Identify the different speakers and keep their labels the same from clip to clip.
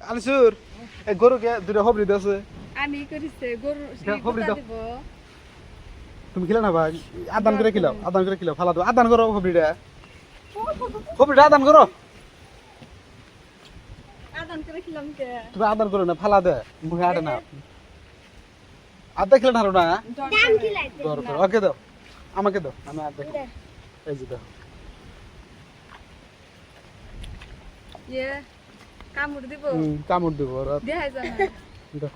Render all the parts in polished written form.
Speaker 1: আনিসুর এই গরুকে দুটো খবরি আছে
Speaker 2: আমি করিছে গরু
Speaker 1: খবরি দাও
Speaker 2: দিব
Speaker 1: তুমি খেলে না ভাই আদান করে কিলো ফালা দাও আদান করো খবরিটা আদান করো
Speaker 2: আদান করে খিলাম কে
Speaker 1: তুমি আদান করো না ফালা দে মুখে আটে না আদা খেলে না না
Speaker 2: দাম খিলাই
Speaker 1: দর করো ওকে দাও আমাকে দাও আমি আদা এই যে দাও
Speaker 2: ইয়ে কামড় দিব
Speaker 1: কামড় দেবো
Speaker 2: দেখাই জানা
Speaker 1: দাও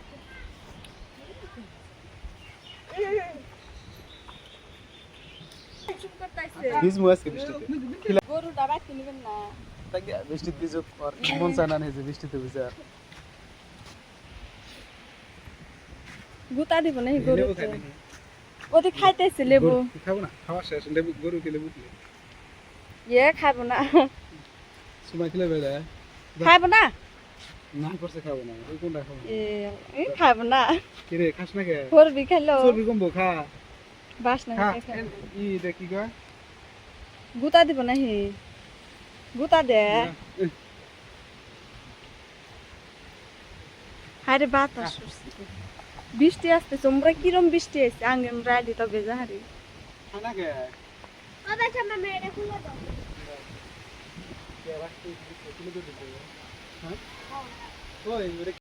Speaker 2: চুপ করতেছে
Speaker 1: বীজ মুয়াস বৃষ্টিতে
Speaker 2: গরুটা বাইতে নিবেন না
Speaker 1: তাকে বৃষ্টিতে বীজ আর মন চায় না নিজে বৃষ্টিতে ভিজে আর
Speaker 2: গুতা দিব না এই গরু ওতে খাইতেছে লেবু
Speaker 1: খাবো না খাওয়া শেষ লেবু গরু কে লেবু দিলে
Speaker 2: ইয়ে খাবো না
Speaker 1: সময় খেলে বেড়ে
Speaker 2: খাবো না
Speaker 1: না করছে খাবো না ওই কোনটা খাবো
Speaker 2: এ খাবো না
Speaker 1: কি রে খাস না কে
Speaker 2: করবি খেলো
Speaker 1: চর্বি কমবো খা
Speaker 2: বাস না
Speaker 1: খা ই দে কি কয়
Speaker 2: গুতা দিব না হি গুতা দে হারে বাতাস বৃষ্টি আসতে তোমরা কিরম বৃষ্টি আসছে আঙ্গেম রাইলি তো বেজাহারি
Speaker 1: খানা কে
Speaker 2: আবার সামনে মেরে খুলে দাও
Speaker 1: কে রাখতে তুলে দিতে হ্যাঁ ওই